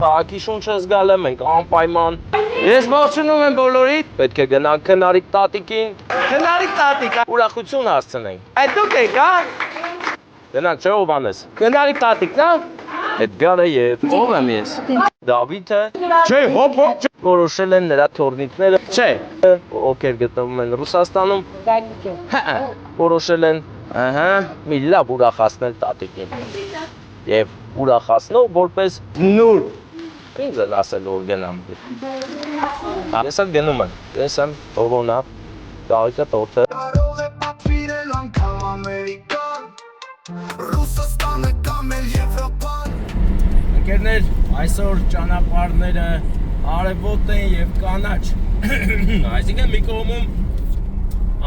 Քաղաքի շունչը զգալ եմ ենք անպայման։ Ես ողջունում եմ բոլորիդ։ Պետք է գնանք քնարիկ տատիկին։ Քնարիկ տատիկ, ուրախություն հասցնենք։ Այդ դուք եք, հա։ Գնանք, չէ՞ Հովհաննես։ Քնարիկ տատիկն, հա։ Էդգարը եւ ով եմ ես։ Դավիթը։ Չէ, հոп։ Որոշել են նրա թորնիկները։ Չէ, ովքեր գտնվում են Ռուսաստանում։ Հա, որոշել են, ահա, մի լավ ուրախացնել տատիկին։ Եվ ուրախացնող որպես նուր։ Ինձ էլ ասել որ գնամ։ Ես էլ գնում եմ։ Ես եմ ողոնա, գաղիկը տորտը։ Կարող է պատվիրել անգամ Ամերիկան, Ռուսաստանը կամ էլ Եվրոպան։ Ընկերներ, այսօր ճանապարհները արևոտ են եւ կանաչ։ Այսինքն մի կողմում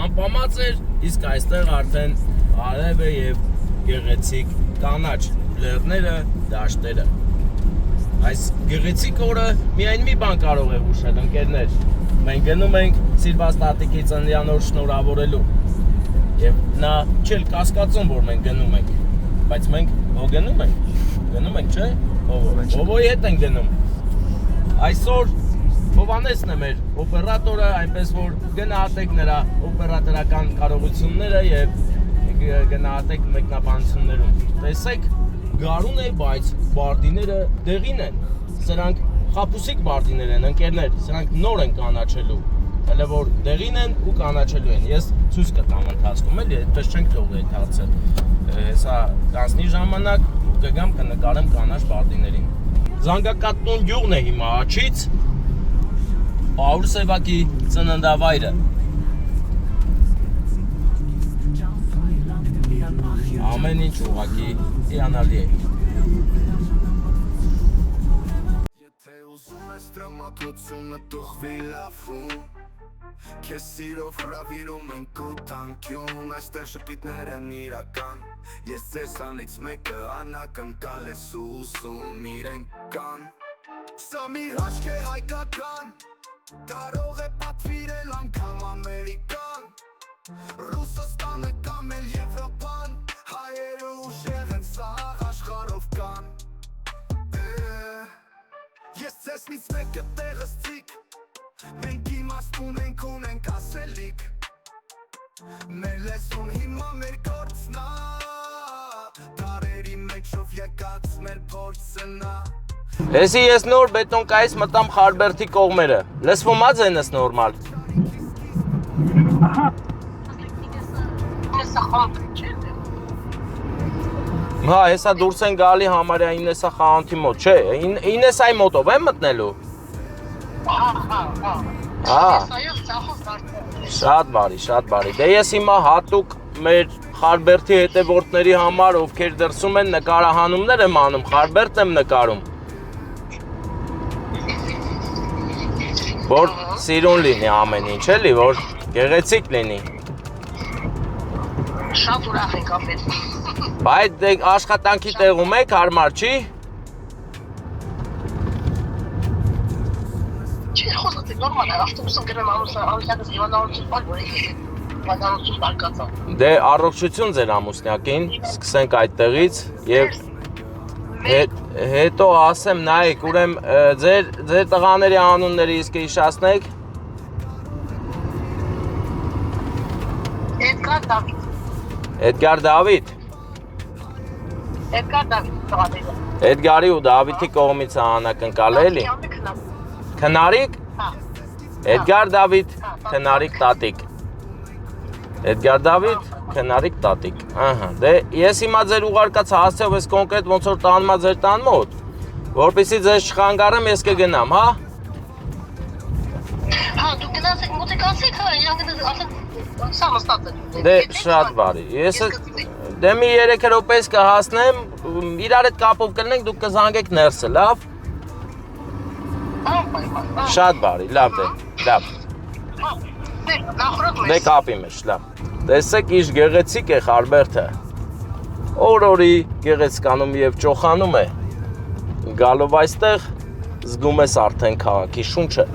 անպամած էր, իսկ այստեղ արդեն արև է եւ գեղեցիկ կանաչ, լեռները, դաշտերը։ Այս գեղեցիկ օրը միայն մի բան կարող է հուշել, ընկերներ։ Մենք գնում ենք Սիլվաս տատիկի ծննդյան օր շնորհավորելու։ Եվ նա չէ կասկածում, որ մենք գնում ենք, բայց մենք ո գնում ենք։ Գնում ենք, չէ՞։ Ովոյի հետ ենք գնում։ Այսօր Հովհաննեսն է մեր օպերատորը, այնպես որ գնահատեք նրա օպերատորական կարողությունները եւ գնահատեք մեկնաբանություններում։ Տեսեք, գարուն է, բայց բարտիները դեղին են։ Սրանք խապուսիկ բարտիներ են, ընկերներ, սրանք նոր են կանաչելու։ Հələ որ դեղին են ու կանաչելու են։ Ես ցույց կտամ ընթացքում էլի, այդպես չենք թողել այդ հարցը։ Հեսա կանցնի ժամանակ կգամ կնկարեմ կանաչ բարտիներին։ Զանգակատուն գյուղն է հիմա Աջից։ Պաուլ Սևակի ծննդավայրը։ Ամեն ինչ ուղղակի հիանալի է։ Եթե ուզում ես դրամատությունը թողվի լավում, քեզ սիրով հրավիրում ենք ու տանկյուն, այստեղ շփիթներ են իրական, ես ձեզանից մեկը անակնկալ ես ուսում իրենք կան, սա մի հաշք է հայկական, կարող է պատվիրել անգամ Ամերիկան, Ռուսաստանը կամ էլ Եվրոպան, հայերը ուժեղ են սաղ աշխարհով կան, ես ձեզնից մեկը տեղսցիկ, մենք իմաստուն ենք ունենք ասելիք, մեր լեզուն հիմա մեր գործնա, դարերի մեջով եկած մեր փորձնա։ Լեսի ես նոր բետոնկայից մտամ Խարբերդի կողմերը։ Լսվում ա ձենս նորմալ։ Հա, հեսա դուրս են գալի համարյա Ինեսա խանութի մոտ, չէ, Ինեսայի մոտով եմ մտնելու։ Հա, շատ բարի, դե ես հիմա հատուկ մեր Խարբերդի հետևորդների համար, ովքեր դրսում են նկարահանումներ եմ անում, Խարբերդ եմ նկարում։ Որ սիրուն լինի ամեն ինչ, էլի, որ գեղեցիկ լինի։ Շատ ուրախ ենք ապետ։ Բայց աշխատանքի տեղում եք, հարմար չի։ Չի խոսած է նորմալ է, ավտոբուսում գրեմ ամուսնակից հիվանդանոցում պար, որ հիվանդանոցում բարկացա։ Դե առողջություն ձեր ամուսնյակին, սկսենք այդտեղից եւ հետո ասեմ նայեք, ուրեմն ձեր տղաների անունները իսկ հիշացնեք։ Էդգար Դավիթ։ Էդգար Դավիթ։ Էդգար Դավիթ տղաները։ Էդգարի ու Դավիթի կողմից անակնկալ էլի։ Քնարիկ։ Էդգար Դավիթ, քնարիկ տատիկ։ Էդգար Դավիթ, քնարիկ տատիկ։ Ահա, դե ես հիմա ձեր ուղարկած հասցեով ես կոնկրետ ոնց որ տանում ա ձեր տան մոտ, որպեսզի ձեզ չխանգարեմ, ես կգնամ, հա։ Հա, դու գնացեք, մոտիկ ասեք, հա, իրան ասեն սա մստած է։ Դե շատ բարի։ Ես դե մի 3 րոպեից կհասնեմ, իրար հետ կապով կլինենք, դուք կզանգեք ներսը, լավ։ Շատ բարի, լավ դե, լավ։ Դե կապի մեջ, լավ։ Տեսեք ինչ գեղեցիկ է Խարբերդը։ Օր-օրի գեղեցկանում եւ ճոխանում է։ Գալով այստեղ զգում ես արդեն քաղաքի շունչը։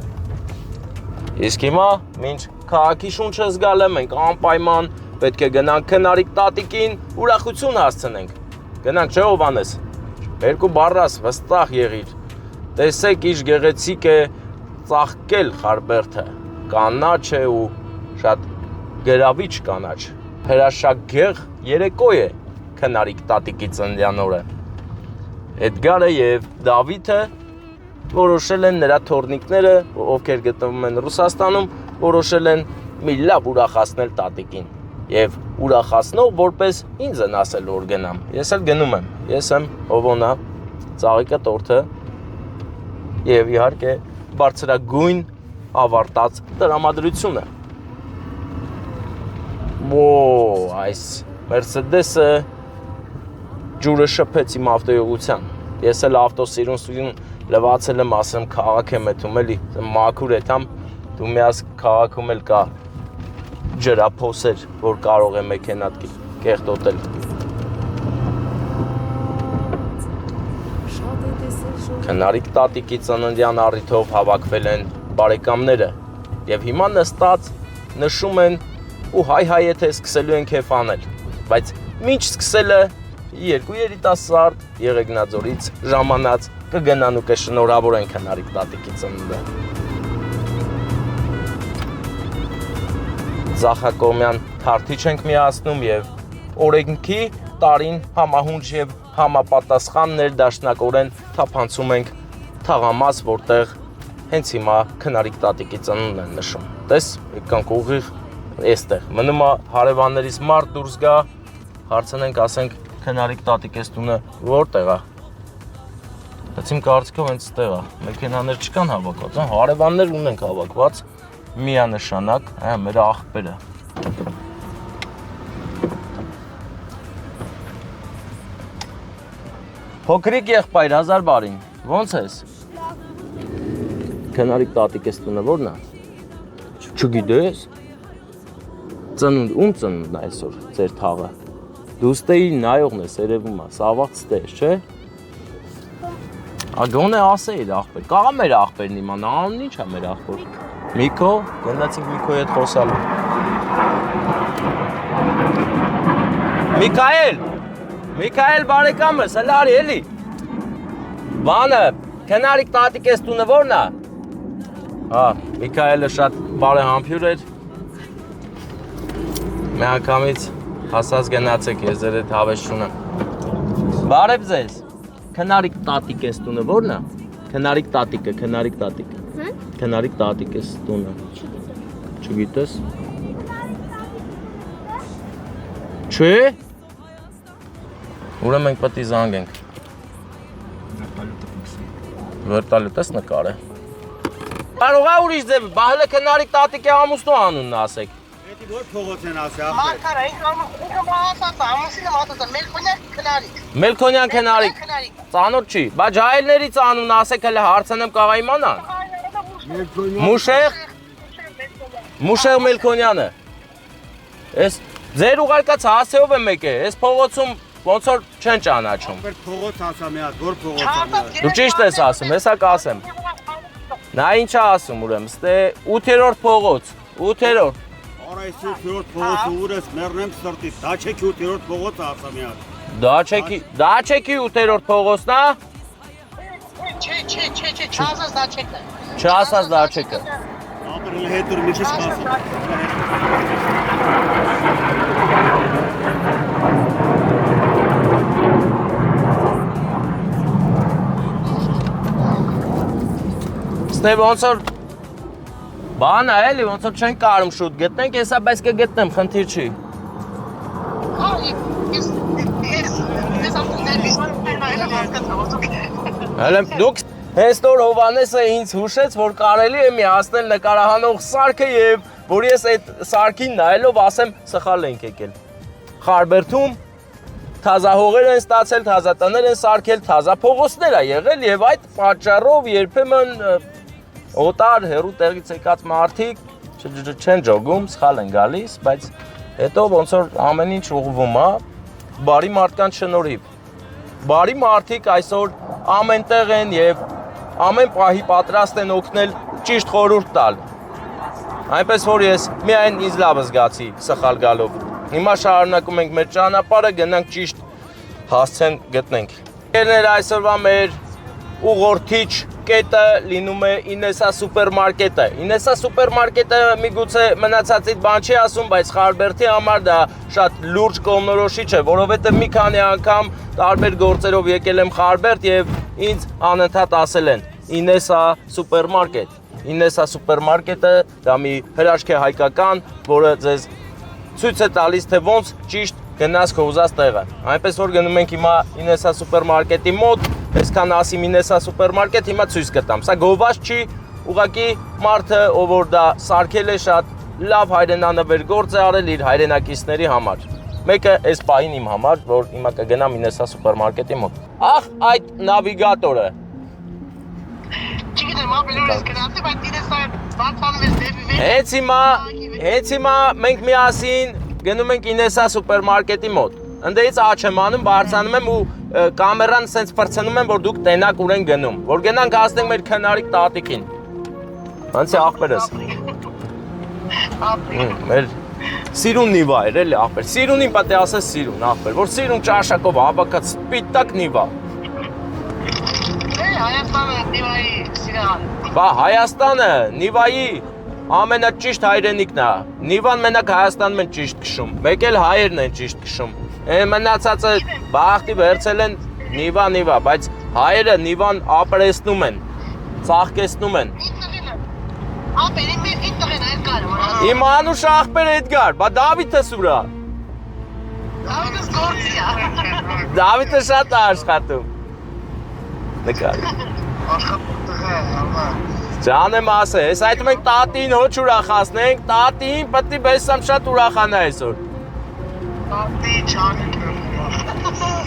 Իսկ հիմա մինչ քաղաքի շունչը զգալ եմ, մենք անպայման պետք է գնանք քնարիկ տատիկին, ուրախություն հասցնենք։ Գնանք, չէ՞ Հովհաննես։ Երկու բառաս վստահ եղիր։ տեսեք իր գեղեցիկ է ծաղկել խարբերդը, կանաչ է ու շատ գրավիչ կանաչ, հրաշագեղ երեկո է քնարիկ տատիկի ծննդյան օրը։ Էդգարը եւ Դավիթը որոշել են նրա թորնիկները, ովքեր գտնվում են Ռուսաստանում, որոշել են մի լավ ուրախացնել տատիկին եւ ուրախացնող որպես ինձ են ասել որ գնամ։ Ես էլ գնում եմ։ Ես եմ Օվոնա, ծաղիկը տորթը եւ իհարկե բարձրագույն ավարտած տրամադրությունը։ Այս Mercedes-ը ջուրը շփեց իմ ավտոյողության։ Ես էլ ավտոսիրուն լվացել եմ, ասեմ քաղաք եմ էթում էլի, մաքուր էթամ, դու միաս քաղաքում էլ կա ջրափոսեր, որ կարող է մեքենատ կեղտոտել։ Քնարիկ տատիկի ծննդյան առիթով հավաքվել են բարեկամները եւ հիմա նստած նշում են ու հայ եթե սկսելու են քեֆ անել, բայց մինչ սկսելը երկու երիտասարդ Եղեգնաձորից ժամանած կգնան ու կշնորհավորեն քնարիկ տատիկի ծնունդը։ Ձախակողմյան թարթիչ ենք միացնում եւ օրենքի տարին համահունչ եւ համապատասխան ներդաշնակորեն թափանցում ենք թաղամաս, որտեղ հենց հիմա քնարիկ տատիկի ծնունդն են նշում։ Տես, եկանք ուղիղ այստեղ։ Մնում է հարևաններից մարդ դուրս գա, հարցնենք, ասենք քնարիկ տատիկես տունը որտեղ է։ Բայց իմ կարծիքով հենց ստեղ է։ Մեքենաներ չկան հավաքված, հարևաններ ունենք հավաքված, միանշանակ, մեր աղբերը։ Փոքրիկ եղբայր, 1000 բարին, ո՞նց ես։ Քնարիկ տատիկես տունը որն է։ Չգիտես։ Ծնունդ, ում ծնունդն է այսօր ձեր թաղը։ Դու ստեի նայողն ես, երևում է, սավաղ ստեես, չէ։ Ագոնե ասեիր աղբեր, կաղա մեր աղբերն իման, անունն ինչ է մեր աղբոր։ Միկո, գնացինք Միկոյի հետ խոսալու։ Միքայել բարեկամս, հələ արի էլի։ Բանը, քնարիկ տատիկես տունը որն է։ Հա, Միքայելը շատ բարեհամբույր էր։ Մի անգամից հասած գնացեք, ես ձեր հետ հավես չունեմ։ Բարև ձեզ։ Քնարիկ տատիկես տունը որն է։ Քնարիկ տատիկը։ Քնարիկ տատիկես տունը։ Չգիտես։ Չէ։ Ուրեմն մենք պետք է զանգենք։ Վերտալուտ ես նկարը։ Կարող է ուրիշ ձև, բահել է քնարիկ տատիկի ամուսնու անունն ասեք։ Էդի որ փողոց են ասի աղբեր։ Մակարա, ինքը ասած, ամուսինը ասած, Մելքոնյան քնարիկ։ Մելքոնյան քնարիկ։ Ծանոթ չի, բայց հայերներից անուն ասեք հələ հարցնեմ կարող իմանան։ Մուշեղ Մելքոնյանը։ Էս ձեր ուղարկած հասեով եմ եկել, էս փողոցում ոնց որ չեն ճանաչում։ Աղբեր փողոց ասա մի հատ, որ փողոց է։ Դու ճիշտ ես ասում, հեսա կասեմ։ Նա ինչ է ասում ուրեմն, ստե 8-րդ փողոց, 8-րդ։ Արա այս 8-րդ փողոցը ուր ես մեռնեմ սրտից։ Դաչեկի 8-րդ փողոցը ասա մի հատ։ Դաչեկի 8-րդ փողոցն է։ Չէ, չասած դաչեկը։ Չասած դաչեկը։ Աղբեր հետ ուր մի քիչ ասա։ Ստե ոնց որ բան է էլի, ոնց որ չեն կարում շուտ գտնենք, հեսա բայց կգտնեմ, խնդիր չի։ Հա, ես Հələ դուք հենց նոր Հովանեսը ինձ հուշեց, որ կարելի է միացնել նկարահանող սարքը եւ որ ես այդ սարքին նայելով ասեմ սխալ ենք եկել։ Խարբերդում թազա հողեր են ստացել, թազա տներ են սարքել, թազա փողոցներ է եղել եւ այդ պատճառով երբեմն օտար հերու տեղից եկած մարդիկ չեն ջոգում, սխալ են գալիս, բայց հետո ոնց որ ամեն ինչ ուղղվում է բարի մարդկանց շնորհիվ։ Բարի մարդիկ այսօր ամենտեղ են եւ ամեն պահի պատրաստ են օգնել, ճիշտ խորհուրդ տալ։ Այնպես որ ես միայն ինձ լավ զգացի սխալ գալով։ Հիմա շարունակում ենք մեր ճանապարհը, գնանք ճիշտ հասցեն գտնենք։ Ելներ այսօրվա մեր ուղղորդիչ կետը լինում է Ինեսա սուպերմարկետը։ Ինեսա սուպերմարկետը միգուցե մնացածից բան չի ասում, բայց Խարբերդի համար դա շատ լուրջ կողմնորոշիչ է, որովհետև մի քանի անգամ տարբեր գործերով եկել եմ Խարբերդ եւ ինձ անընդհատ ասել են Ինեսա սուպերմարկետ։ Ինեսա սուպերմարկետը դա մի հրաշք է հայկական, որը ձեզ ցույց է տալիս, թե ոնց ճիշտ գնաս քո ուզած տեղը։ Այնպես որ գնում ենք հիմա Ինեսա սուպերմարկետի մոտ, այսքան ասիմ Ինեսա սուպերմարկետ, հիմա ցույց կտամ։ Սա գովված չի, ուղղակի մարդը, ով որ դա սարքել է, շատ լավ հայրենանվեր գործ է արել իր հայրենակիցների համար։ Մեկը այս պահին իմ համար, որ հիմա կգնամ Ինեսա սուպերմարկետի մոտ։ Ախ, այդ նավիգատորը։ Չգիտեմ, ապելորից գնացի, բայց Ինեսա բացանում ես դեպի Հենց հիմա մենք միասին գնում ենք Ինեսա սուպերմարկետի մոտ։ Ընդդեից աչ եմ անում, բարձանում եմ ու կամերան սենց պրծնում եմ, որ դուք տենակ ուր են գնում, որ գնանք հասնենք մեր քնարիկ տատիկին։ Անցի աղբերս։ Մեր սիրուն նիվա էր, էլի աղբեր։ Սիրունին պետք է ասես սիրուն աղբեր, որ սիրուն ճաշակով հավաքած սպիտակ նիվա։ Հայաստանը նիվայի սիրահար։ Բա Հայաստանը նիվայի ամենաճիշտ հայրենիքն է։ Նիվան մենակ Հայաստանում են ճիշտ քշում, մեկ էլ հայերն են ճիշտ քշում։ Մնացածը բախտի վերցել են նիվա, բայց հայերը նիվան ապրեցնում են, ծաղկեցնում են։ Իմ անուշ աղբեր Էդգար, բա Դավիթը սուրա։ Դավիթս գործի է։ Դավիթը շատ է աշխատում։ Նկարի։ Ջան եմ ասե, ես այդում ենք տատին հոչ ուրախացնենք, տատին պետք է բեսամ շատ ուրախանա այսօր։ Տատի չանեք։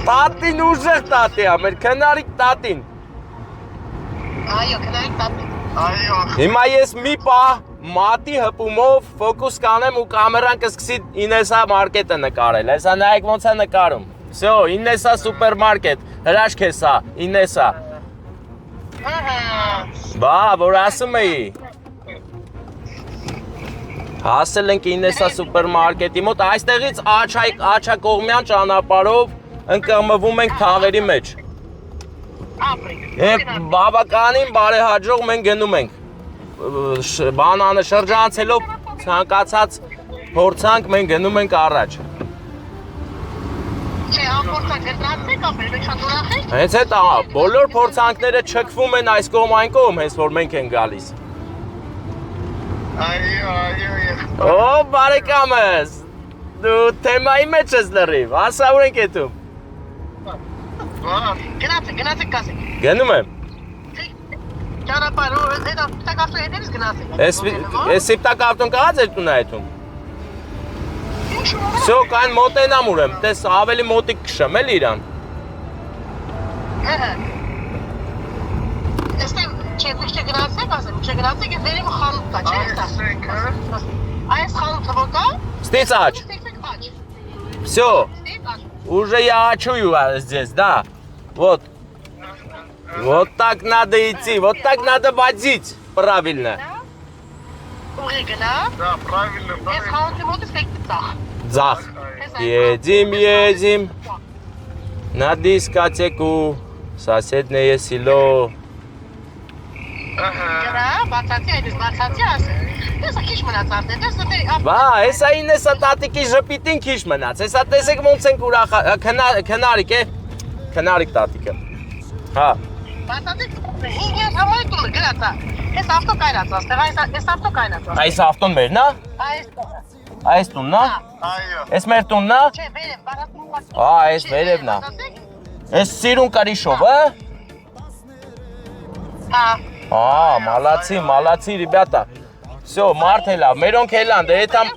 Տատին ուժեղ տատի է, մեր քնարիկ տատին։ Այո, քնարիկ տատին։ Այո։ Հիմա ես մի պահ մատի հպումով ֆոկուս կանեմ ու կամերան կսկսի Ինեսա մարկետը նկարել, հեսա նայեք ոնց է նկարում։ Всё, Ինեսա սուպերմարկետ, հրաշք է սա, Ինեսա։ Բա, որ ասում էի։ Հասել ենք Ինեսա սուպերմարկետի մոտ, այստեղից աչակողմյան ճանապարհով ընկղմվում ենք թաղերի մեջ։ Եվ բավականին բարեհաջող մենք գնում ենք։ Բանանը շրջանցելով ցանկացած փորձանք մենք գնում ենք առաջ։ Չէ, ամփորձանք գտնացեք, ապրել եք շատ ուրախ եք։ Հենց այդ բոլոր փորձանքները չքվում են այս կողմ այն կողմ, հենց որ մենք ենք գալիս։ Այո։ Օ, բարեկամս։ Դու թեմայի մեջ ես լրիվ, ասա ուր ենք եթում։ Գնացեք կասեք։ Գնում եմ։ Ճանապարհ, այդ սպիտակավտո հետևից գնացեք։ Այս սպիտակավտոն կա՞ծ է տուն այդում։ Всё, կան մոտենամ ուրեմ, տես ավելի մոտիկ քշեմ էլ իրան։ Այստեղ չէ գնացեք, ասեմ, չէ գնացեք, վերև խանութ կա, չէ՞։ Այս խանութը որ կա։ Ստից աչ։ Всё. Уже я очую здесь, да. Вот. Вот так надо идти, вот так надо водить. Правильно. Угригана? Да, правильно. Ես խանութի մոտից եկի ծախ։ Ձախ։ Едем. На дискотеку. Соседнее село. Գնա, բացացի, այդպես բացացի ասեմ։ Տեսա քիչ մնացած է, տեսա թե Բա, հեսա ինեսա տատիկի ժպիտին քիչ մնաց։ Հեսա տեսեք ոնց ենք ուրախ քնարիկ է։ Քնարիկ տատիկը։ Հա։ բացացի 5 համայնքում գնացա։ Այս ավտո կայնացած, այս ավտո կայնացած։ Այս ավտոն մերն է։ Այս տունն է։ Այո։ Այս մեր տունն է։ Չէ, վերև, բարասում։ Այս վերևն է։ Այս սիրուն կարիշով, հա։ Հա։ Молодцы, ребята. Всё, մարդ է լավ, մերոնք էլան, դե հետամ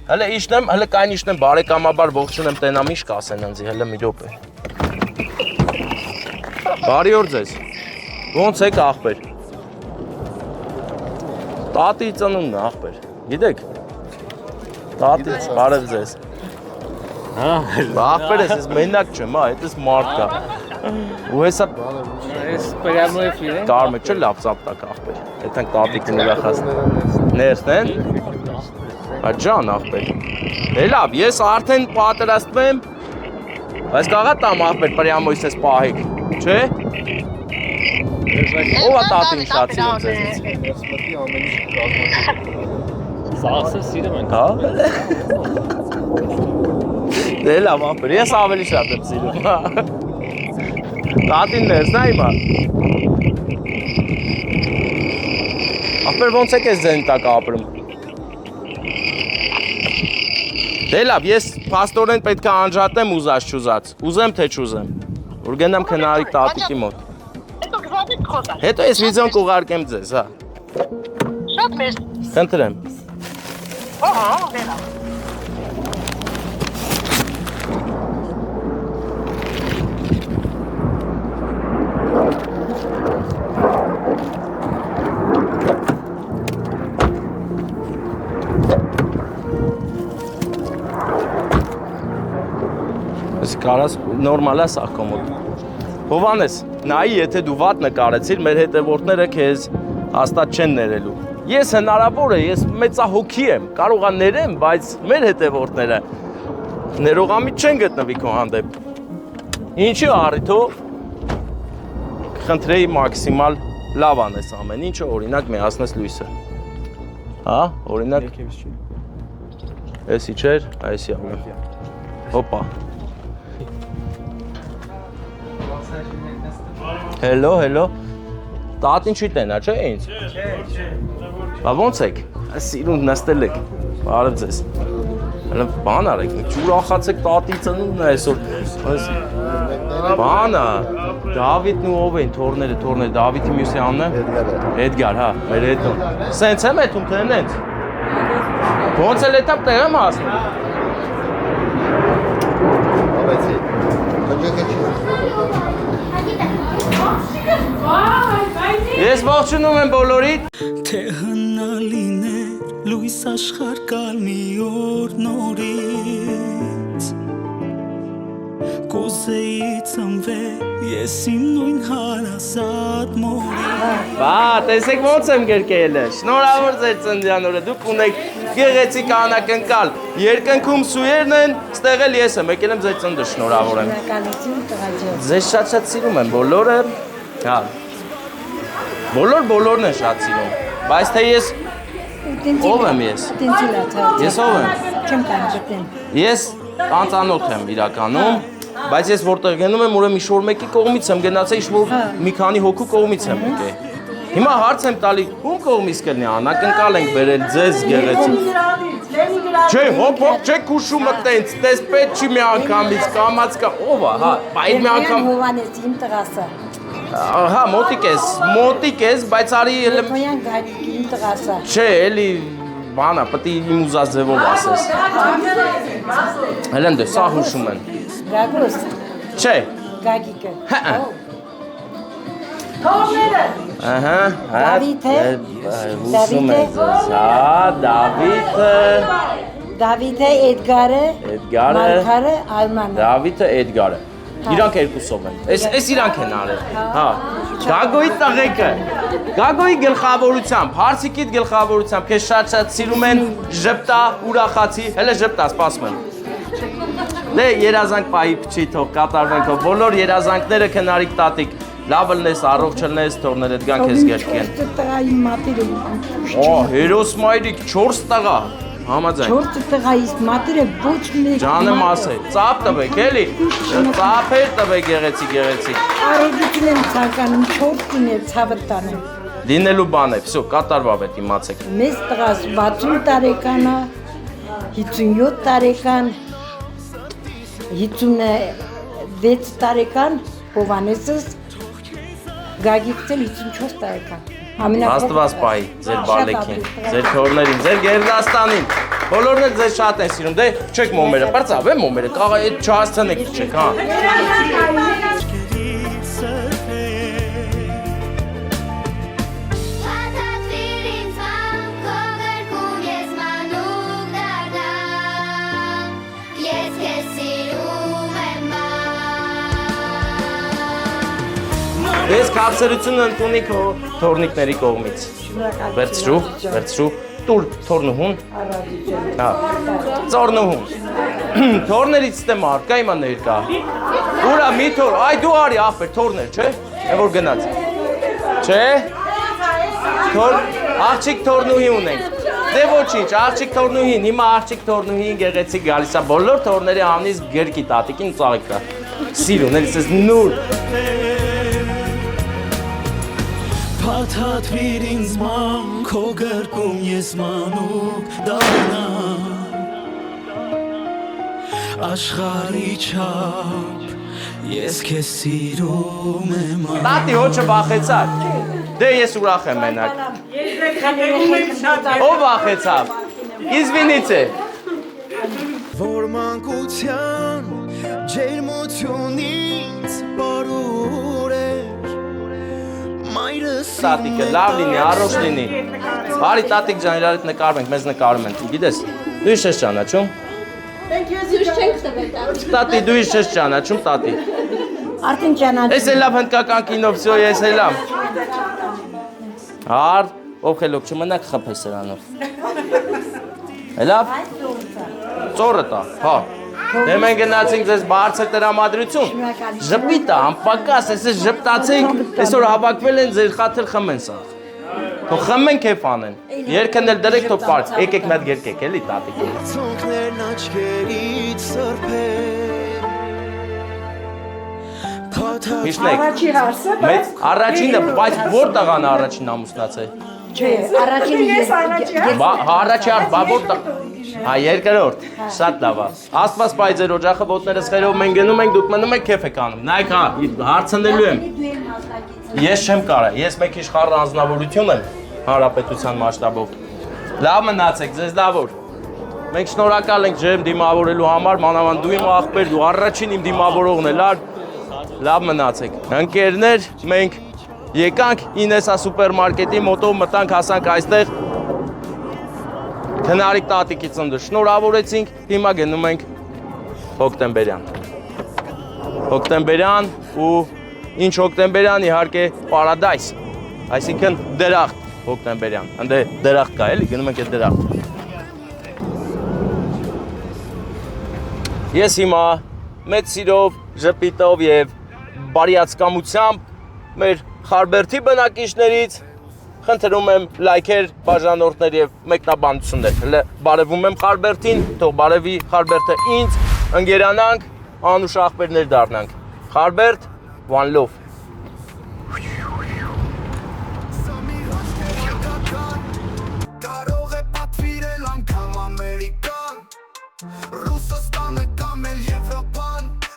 հələ իշնեմ, հələ կայն իշնեմ, բարեկամաբար ողջունեմ տենամ իշ կասեն ինձ, հələ մի րոպե։ Բարի օր ձեզ։ Ոնց եք ախպեր։ Տատի ծնունդն է ախպեր։ Գիտեք։ Տատի, բարև ձեզ։ Հա, ախպեր ես մենակ չեմ, հա, այդպես մարդ կա։ Ու հեսա Ես прямой эфир։ Կարմը չէ լավ ծապտակ ախպեր։ Այդտեղ տատիկն ուրախացն։ Ներսն։ Աջան ախպեր։ Դե լավ, ես արդեն պատրաստվում եմ։ Բայց կաղա տամ ախպեր, պրյամոյս ես պահիկ, չէ։ Ով է տատին շատ սիրում ձեզ։ Սաղսը սիրում ենք։ Հա։ Դե լավ, ապեր, ես ավելի շատ եմ սիրում, հա։ Տատինն ես, նա հիմա։ Ապեր ոնց եք ես ձեն տակ ապրում։ Դե լավ, ես պաստորեն պետք է անջատեմ ուզած չուզած, ուզեմ թե չուզեմ, որ գնամ քնարիկ տատիկի մոտ։ Հետո գզադիկ խոսա։ Հետո ես վիդեոն կուղարկեմ ձեզ, հա։ Շատ մեծ։ Խնդրեմ։ Ահա, դե լավ։ Կարաս նորմալ է սա կոմոդ։ Հովանես, նայի, եթե դու վատ նկարեցիր, մեր հետևորդները քեզ հաստատ չեն ներելու։ Ես հնարավոր է, ես մեծահոգի եմ, կարող եմ ներեմ, բայց մեր հետևորդները ներողամիտ չեն գտնվի քո հանդեպ։ Ինչի առիթով խնդրեի մաքսիմալ լավ անես ամեն ինչը, օրինակ միացնես լույսը։ Հա, օրինակ էսի չէր, այսի ամեն։ Հոպա։ Հելո, հելո։ Տատին չի տենա, չէ՞ ինձ։ Չէ։ Բա ոնց եք։ Սիրուն նստել եք։ Բարև ձեզ։ Հələ բան արեք, ջուրախացեք տատի ծնունդն է այսօր։ Բանը։ Դավիթն ու ով են թորները, Դավիթի մյուսի անունը։ Էդգար, հա, մեր հետո։ Սենց եմ էթում թե նենց։ Ոնց էլ էտապ տեղ եմ հասնում։ Ես ողջունում եմ բոլորիդ։ Թե հնալին է լույս աշխարհ կալ մի օր նորից Կոզեի ծնվել ես իմ նույն հարազատ մորից Բա, տեսեք ոնց եմ գրկել է, շնորհավոր ձեր ծննդյան օրը, դուք ունեք գեղեցիկ անակնկալ, երկնքում սույերն են, ստեղ էլ ես եմ, եկել եմ ձեր ծննդը շնորհավոր եմ։ Ձեզ շատ սիրում եմ, բոլորը, հա, բոլորն են շատ սիրում, բայց թե ես, ով եմ ես, ես ով եմ, ես անծանոթ եմ իրականում, բայց ես որտեղ գնում եմ, ուրեմն ինչ-որ մեկի կողմից եմ գնացել, ինչ-որ մի քանի հոգու կողմից եմ եկել։ Հիմա հարց եմ տալի, ում կողմից կլինի, անակնկալ ենք բերել ձեզ գեղեցիկ։ Չէ, հոп, չեք հուշում տենց, տես պետք չի մի անգամից, կամած կա, ով է, հա, այդ մի անգամ։ Հովանես իմ տղասը։ Հա, մոտիկ ես, բայց արի էլ։ Հոյան գարիկի իմ տղասը։ Չէ, էլի բանա, պետք է իմ ուզած ձևով ասես։ Հելեն դե, սա հուշում են։ Գագոս։ Չէ։ Գագիկը։ Հա։ Թողները։ Ահա, հա։ Դավիթը։ Հուսում է ձեզ, հա, Դավիթը։ Դավիթը, Էդգարը։ Մարգարը, Արմանը։ Դավիթը, Էդգարը։ Իրանք երկուսով են։ Էս իրանք են արել։ Հա։ Գագոյի տղեկը։ Գագոյի գլխավորությամբ, հարցիկիդ գլխավորությամբ, քեզ շատ սիրում են, ժպտա, ուրախացի, հələ ժպտա, սպասում եմ։ Դե երազանք պահի փչի թող կատարվեն քո բոլոր երազանքները քնարիկ տատիկ։ Լավ լնես, առողջ լնես, թողներդ գան քեզ գերկեն։ 4 տղայի մատերը։ Օ, հերոս մայրիկ 4 տղա։ Համաձայն։ 4 տղայից մատերը ոչ մեկ։ Ջանեմ ասե, ծապ տվեք, էլի։ Ծապեր տվեք գեղեցիկ։ Արեգիքն եմ ցանկանում 4 դիներ ցավը տանեմ։ Դինելու բան է, վсё, կատարվավ է իմացեք։ Մեծ տղաս 60 տարեկան է, 57 տարեկան, 56 տարեկան, Հովանեսս, Գագիկն 54 տարեկան։ Աստված պահի ձեր բալեքին, ձեր թորներին, ձեր Գերդաստանին։ Բոլորն էլ ձեզ շատ են սիրում, դե չեք մոմերը, բարձավ է մոմերը, կաղա այդ չհասցնեք չեք, հա։ Ես կապսերություն ընդունի քո թորնիկների կողմից։ Վերցրու, տուր թորնուհուն։ Հա, ծորնուհուն։ Թորներից ստեմ արկա հիմա ներկա։ Ուրա մի թոր, այ դու արի ախպեր թորներ, չէ՞։ Է որ գնաց։ Չէ։ Աղջիկ թորնուհի ունենք։ Դե ոչինչ, աղջիկ թորնուհին, հիմա աղջիկ թորնուհին գեղեցիկ գալիս է բոլոր թորների անից գրկի տատիկին ծաղիկ տա։ Սիրուն, էլիս ես նուր։ Փաթաթվիր ինձ ման քո գրկում ես մանուկ դառնա Աշխարհի չափ ես քեզ սիրում եմ Տատի հոչը վախեցար։ Դե ես ուրախ եմ մենակ։ Ով վախեցավ։ Իզվինիցե։ Որ մանկության ջերմությունից բարուր էր Մայրս Տատիկը լավ լինի, առողջ լինի։ Բարի տատիկ ջան, իրար հետ նկարում ենք, մեզ նկարում են։ Գիտես, դու ինչ ես ճանաչում։ Տատի, դու ինչ ես ճանաչում, տատի։ Արդեն ճանաչում։ Ես էլ լավ հնդկական կինո, վсё, ես էլ լավ։ Հարդ, ով խելոք չմնաք խփես սրանով։ Լավ։ Ծորը տա, հա։ Դե մենք գնացինք ձեզ բարձր տրամադրություն։ Ժպիտա, անպակաս, այսպես ժպտացեք, այսօր հավաքվել են ձեր խաթր խմեն սա։ Թող խմեն քեֆ անեն։ Երգն էլ դրեք թող պարկ, եկեք մի հատ երգեք, էլի տատիկ։ Ցոնքներն աչքերից սրբեր Հիշնեք։ Առաջի հարսը, Մեծ առաջինը, բայց որտեղ ան առաջին ամուսնացել։ չէ, առաջին Առաջի արդ, բա որտեղ։ Հա, երկրորդ, շատ լավ է։ Աստված պայ ձեր օջախը ոտներս խերով մենք գնում ենք, դուք մնում եք քեֆ եք անում։ Նայեք, հա, հարցնելու եմ։ Ես չեմ կարա, ես մեկ իշխառ անձնավորություն եմ հանրապետության մասշտաբով։ Լավ մնացեք, ձեզ լավ օր։ Մենք շնորհակալ ենք ջերմ դիմավորելու համար, մանավանդ դու իմ աղբեր, դու առաջին իմ դիմավորողն ես, լավ մնացեք։ Ընկերներ, մենք եկանք Ինեսա սուպերմարկետի մոտով մտանք, հասանք այստեղ։ Քնարիկ տատիկի ծննդը շնորհավորեցինք, հիմա գնում ենք հոկտեմբերյան։ Հոկտեմբերյան ու ինչ հոկտեմբերյան իհարկե պարադայս, այսինքն դրախտ հոկտեմբերյան, ընդե դրախտ կա էլի, գնում ենք այդ դրախտ։ Ես հիմա մեծ սիրով, ժպիտով և բարիացկամությամբ մեր Խարբերդի բնակիչներից խնդրում եմ լայքեր, բաժանորդներ և մեկնաբանություններ։ Հələ բարևում եմ Խարբերդին, թող բարևի Խարբերդը ինձ, ընկերանանք, անուշ աղբերներ դառնանք։ Խարբերդ, one love։